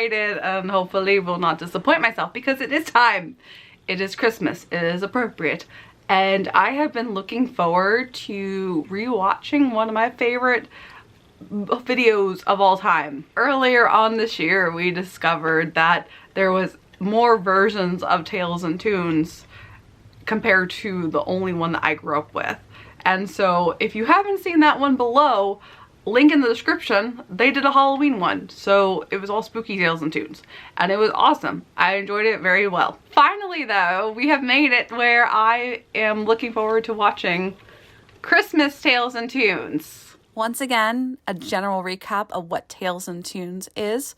excited and hopefully will not disappoint myself because it is time. It is Christmas. It is appropriate. And I have been looking forward to rewatching one of my favorite videos of all time. Earlier on this year, we discovered that there was more versions of Tales and Tunes compared to the only one that I grew up with. And so if you haven't seen that one below, link in the description, they did a Halloween one. So it was all spooky Tales and Tunes and it was awesome. I enjoyed it very well. Finally though, we have made it where I am looking forward to watching Christmas Tales and Tunes. Once again, a general recap of what Tales and Tunes is.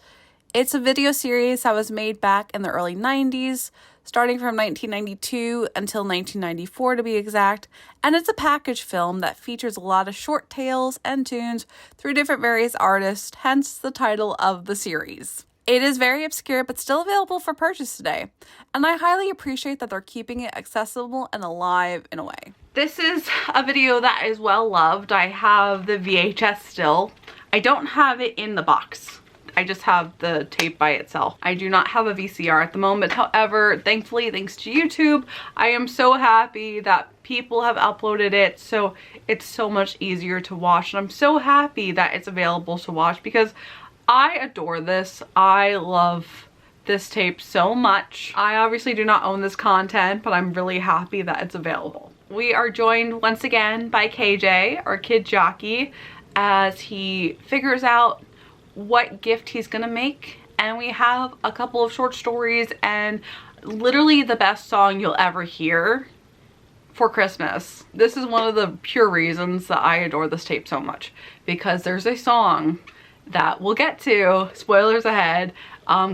It's a video series that was made back in the early 90s, starting from 1992 until 1994 to be exact, and it's a package film that features a lot of short tales and tunes through different various artists, hence the title of the series. It is very obscure but still available for purchase today, and I highly appreciate that they're keeping it accessible and alive in a way. This is a video that is well loved. I have the VHS still. I don't have it in the box. I just have the tape by itself. I do not have a VCR at the moment. However, thankfully, thanks to YouTube, I am so happy that people have uploaded it, so it's so much easier to watch. And I'm so happy that it's available to watch because I adore this. I love this tape so much. I obviously do not own this content, but I'm really happy that it's available. We are joined once again by KJ, our kid jockey, as he figures out what gift he's gonna make, and we have a couple of short stories and literally the best song you'll ever hear for Christmas. This is one of the pure reasons that I adore this tape so much, because there's a song that we'll get to, spoilers ahead,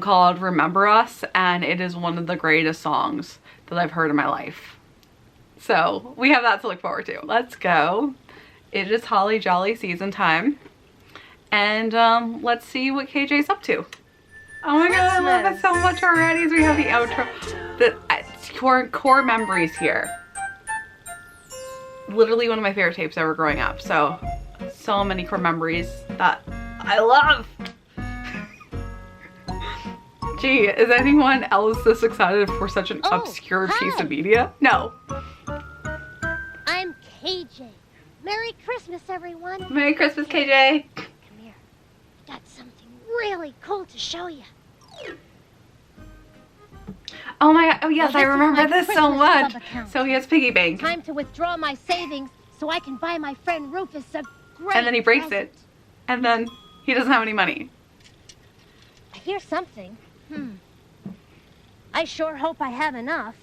called Remember Us, and it is one of the greatest songs that I've heard in my life. So we have that to look forward to. Let's go. It is holly jolly season time. And let's see what KJ's up to. Oh my god, I love it so much already as we have the outro. The core memories here. Literally one of my favorite tapes ever growing up. So many core memories that I love. Gee, is anyone else this excited for such an obscure piece of media? No. I'm KJ. Merry Christmas, everyone. Merry Christmas, KJ. Got something really cool to show you. Oh my god, oh yes, I remember this so much. So he has piggy bank. Time to withdraw my savings so I can buy my friend Rufus a great And then he breaks present. it. And then he doesn't have any money. I hear something. I sure hope I have enough.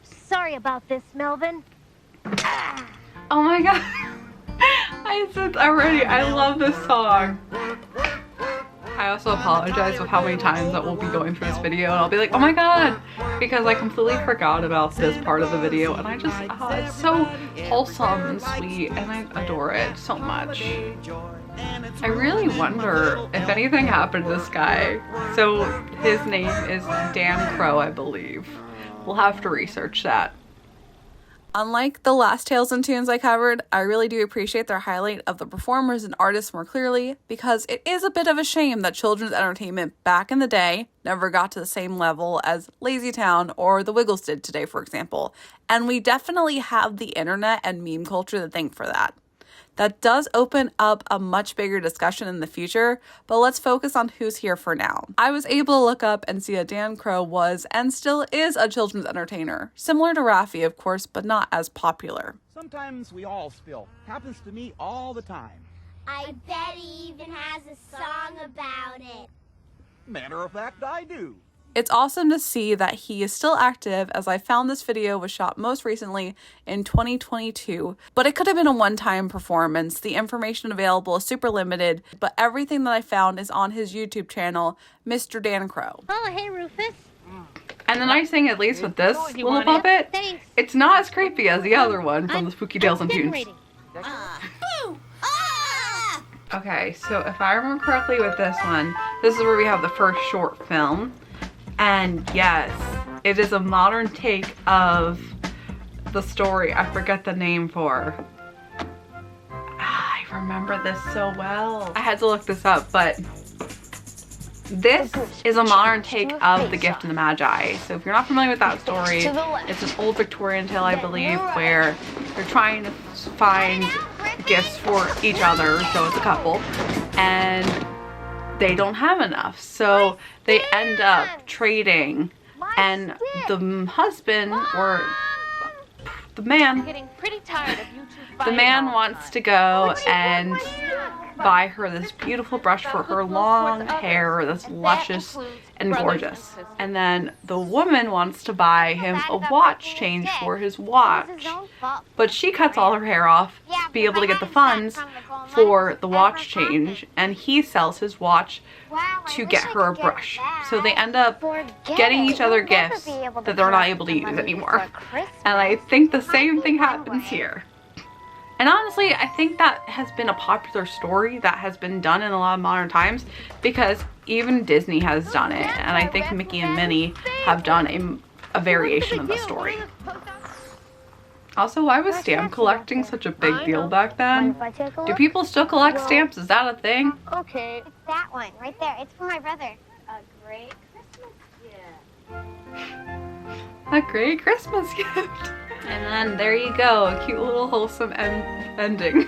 Sorry about this, Melvin. Oh my god. I said already, I love this song. I also apologize with how many times that we'll be going through this video and I'll be like, oh my god, because I completely forgot about this part of the video and I just, it's so wholesome and sweet and I adore it so much. I really wonder if anything happened to this guy. So his name is Dan Crow, I believe. We'll have to research that. Unlike the last Tales and Tunes I covered, I really do appreciate their highlight of the performers and artists more clearly, because it is a bit of a shame that children's entertainment back in the day never got to the same level as Lazy Town or The Wiggles did today, for example. And we definitely have the internet and meme culture to thank for that. That does open up a much bigger discussion in the future, but let's focus on who's here for now. I was able to look up and see that Dan Crow was and still is a children's entertainer, similar to Raffi, of course, but not as popular. Sometimes we all spill. Happens to me all the time. I bet he even has a song about it. Matter of fact, I do. It's awesome to see that he is still active, as I found this video was shot most recently in 2022, but it could have been a one-time performance. The information available is super limited, but everything that I found is on his YouTube channel, Mr. Dan Crow. Oh, hey, Rufus. And the nice thing, at least with this little puppet, Thanks. it's not as creepy as the other one from the Spooky Tales and Tunes. Okay, so if I remember correctly with this one, this is where we have the first short film. And yes, it is a modern take of the story I forget the name for. I remember this so well. I had to look this up, but This is a modern take of The Gift and the Magi. So if you're not familiar with that story, it's an old Victorian tale, I believe, where they're trying to find gifts for each other, so it's a couple, and they don't have enough. So they end up trading, and the husband, or the man wants to go and buy her this beautiful brush for her long hair that's luscious and gorgeous. And then the woman wants to buy him a watch change for his watch. But she cuts all her hair off to be able to get the funds for the watch change, and he sells his watch to get her a brush. So they end up getting each other gifts that they're not able to use anymore. And I think the same thing happens here. And honestly, I think that has been a popular story that has been done in a lot of modern times, because even Disney has done it, and I think Mickey and Minnie have done a variation of the story. Also, why was stamp collecting such a big deal back then? Do people still collect stamps? Is that a thing? Okay. It's that one right there. It's for my brother. A great Christmas gift. A great Christmas gift. And then there you go, a cute little wholesome ending.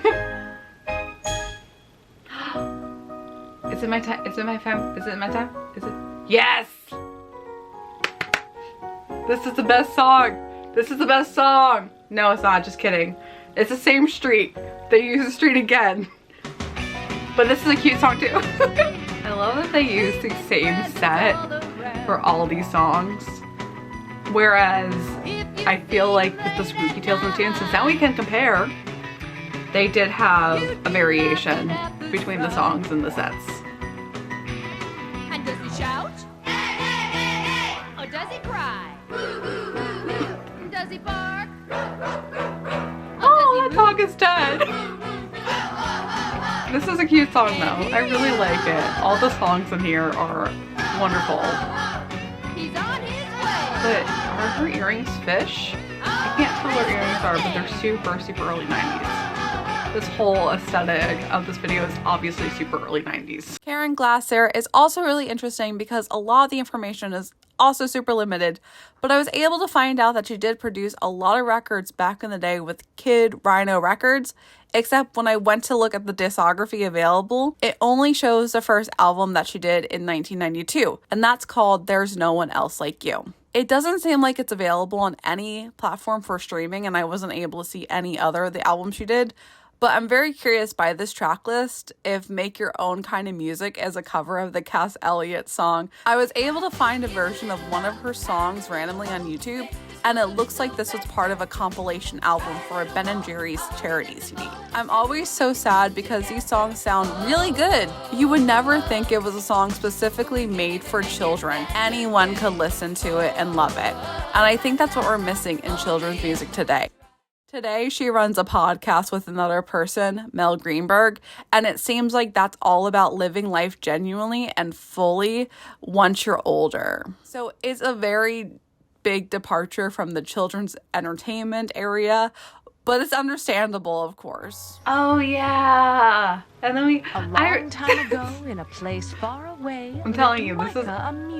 Is it my time? Is it my time? Is it my time? Is it? Yes! This is the best song. This is the best song. No, it's not, just kidding. It's the same street. They use the street again. But this is a cute song too. I love that they use the same set for all these songs. Whereas I feel like with the Spooky Tales and Tunes, since now we can compare, they did have a variation between the songs and the sets. And does he shout? Hey, hey, hey, hey! Or does he cry? Does he bark? Oh, that dog is dead. This is a cute song though. I really like it. All the songs in here are wonderful. He's on his way. But are her earrings fish? I can't tell what her earrings are, but they're super, super early 90s. This whole aesthetic of this video is obviously super early 90s. Karen Glasser is also really interesting because a lot of the information is also super limited, but I was able to find out that she did produce a lot of records back in the day with Kid Rhino Records, except when I went to look at the discography available, it only shows the first album that she did in 1992, and that's called There's No One Else Like You. It doesn't seem like it's available on any platform for streaming, and I wasn't able to see any other of the albums she did. But I'm very curious by this track list if Make Your Own Kind of Music is a cover of the Cass Elliot song. I was able to find a version of one of her songs randomly on YouTube, and it looks like this was part of a compilation album for a Ben & Jerry's charity CD. I'm always so sad because these songs sound really good. You would never think it was a song specifically made for children. Anyone could listen to it and love it. And I think that's what we're missing in children's music today. Today, she runs a podcast with another person, Mel Greenberg, and it seems like that's all about living life genuinely and fully once you're older. So it's a very big departure from the children's entertainment area, but it's understandable, of course. Oh yeah, and then A long time ago, in a place far away, I'm telling you, this is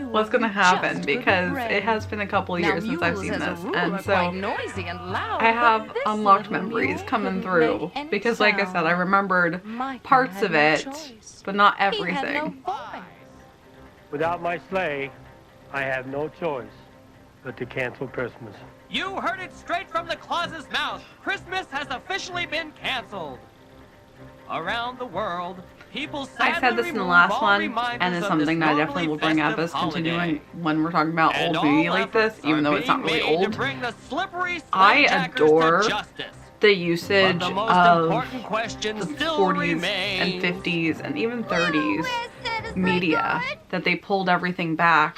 what's gonna happen because it has been a couple of years since I've seen this, and so noisy and loud, I have unlocked memories coming through because, like I said, I remembered parts of it, but not everything. Without my sleigh, I have no choice but to cancel Christmas. You heard it straight from the Claus's mouth. Christmas has officially been canceled. Around the world, people I said this in the last one, and it's something that I definitely will bring up as continuing when we're talking about old movie like this, even though it's not really old. I adore the usage of the 40s and 50s and even 30s media, that they pulled everything back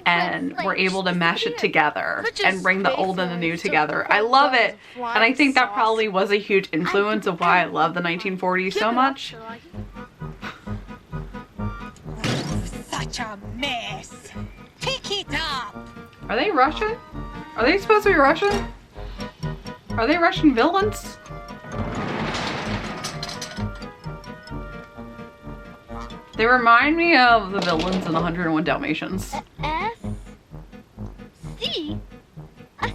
and were able to mesh it together and bring the old and the new together. I love it, and I think that probably was a huge influence of why I love the 1940s so much. Such a mess. Pick it up. Are they Russian? Are they supposed to be Russian? Are they Russian villains? They remind me of the villains in 101 Dalmatians. S? C? C?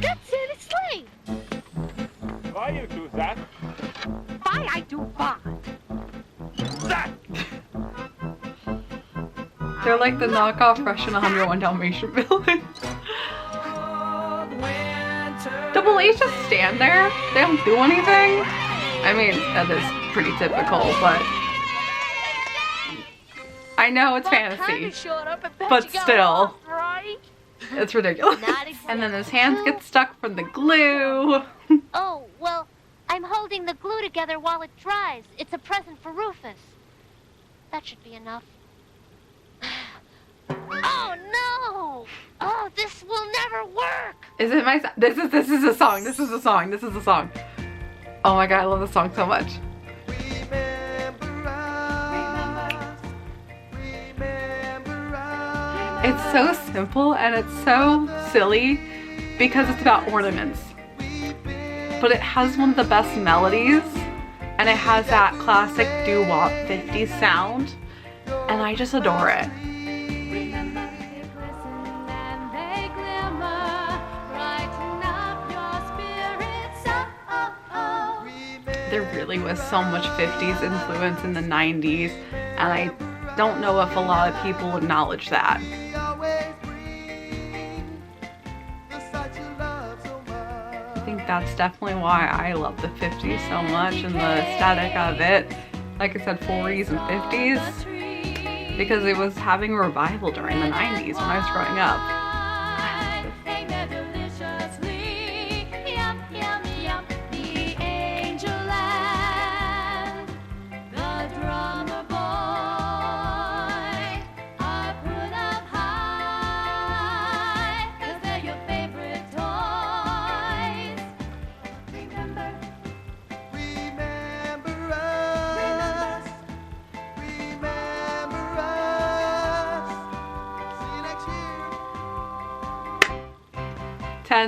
That's Santa's sleigh. Why you do that? Why I do what? That! They're like the knockoff Russian 101 Dalmatian villains. The police just stand there. They don't do anything. I mean, that is pretty typical, but I know it's fantasy, but still, it's ridiculous. And then his hands get stuck from the glue. Oh, well, I'm holding the glue together while it dries. It's a present for Rufus. That should be enough. Oh, no! Oh, this will never work! Is it my song? This is a song. This is a song. This is a song. Oh my god, I love this song so much. It's so simple and it's so silly because it's about ornaments. But it has one of the best melodies and it has that classic doo-wop 50s sound and I just adore it. There really was so much 50s influence in the 90s and I don't know if a lot of people acknowledge that. I think that's definitely why I love the 50s so much and the aesthetic of it. Like I said, 40s and 50s, because it was having a revival during the 90s when I was growing up.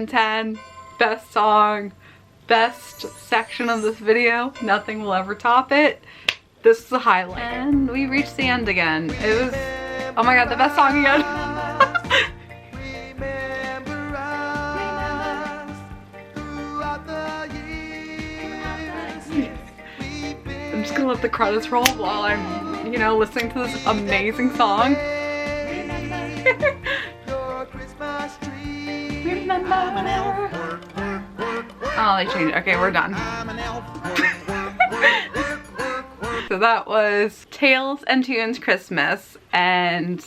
Ten, best song, best section of this video. Nothing will ever top it. This is the highlight. And we reached the end again. It was, oh my god, the best song again. I'm just gonna let the credits roll while I'm, you know, listening to this amazing song. Oh, they changed it. Okay, we're done. So that was Tales and Tunes Christmas, and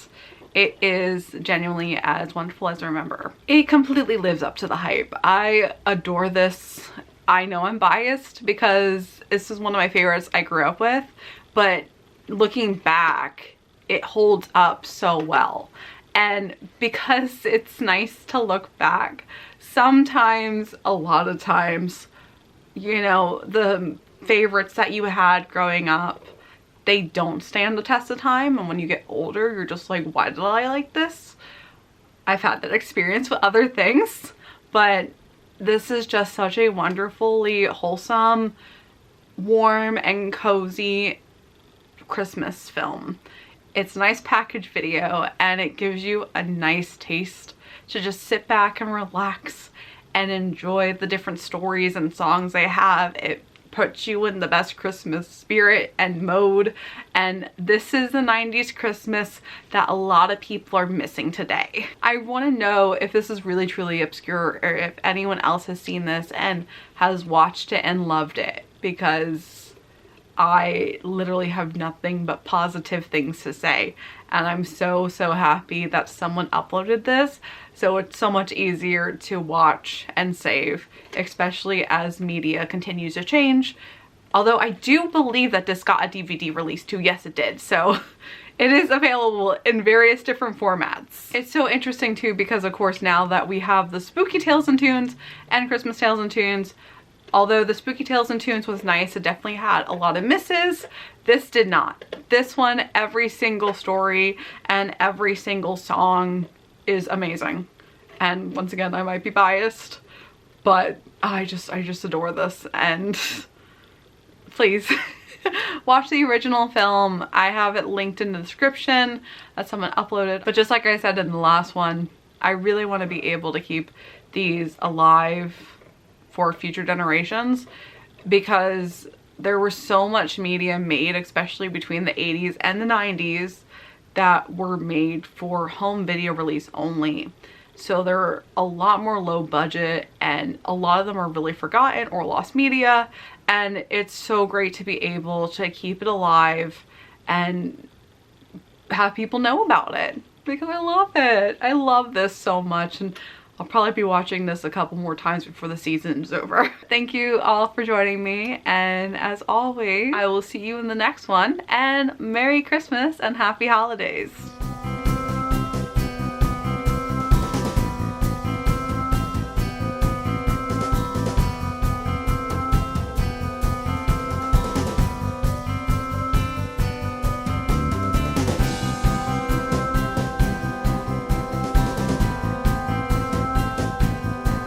it is genuinely as wonderful as I remember. It completely lives up to the hype. I adore this. I know I'm biased because this is one of my favorites I grew up with, but looking back, it holds up so well. And because it's nice to look back, sometimes, a lot of times, you know, the favorites that you had growing up, they don't stand the test of time. And when you get older, you're just like, why did I like this? I've had that experience with other things, but this is just such a wonderfully wholesome, warm, and cozy Christmas film. It's a nice package video and it gives you a nice taste to just sit back and relax and enjoy the different stories and songs they have. It puts you in the best Christmas spirit and mode, and this is the 90s Christmas that a lot of people are missing today. I want to know if this is really truly obscure or if anyone else has seen this and has watched it and loved it, because I literally have nothing but positive things to say, and I'm so happy that someone uploaded this, so it's so much easier to watch and save, especially as media continues to change. Although I do believe that this got a DVD release too. Yes, it did. So it is available in various different formats. It's so interesting too because of course now that we have the Spooky Tales and Tunes and Christmas Tales and Tunes, although the Spooky Tales and Tunes was nice, it definitely had a lot of misses. This did not. This one, every single story and every single song is amazing. And once again, I might be biased, but I just adore this, and please watch the original film. I have it linked in the description that someone uploaded. But just like I said in the last one, I really want to be able to keep these alive for future generations, because there was so much media made, especially between the 80s and the 90s, that were made for home video release only. So they're a lot more low budget, and a lot of them are really forgotten or lost media, and it's so great to be able to keep it alive and have people know about it, because I love it. I love this so much, and I'll probably be watching this a couple more times before the season's over. Thank you all for joining me, and as always, I will see you in the next one, and Merry Christmas and Happy Holidays.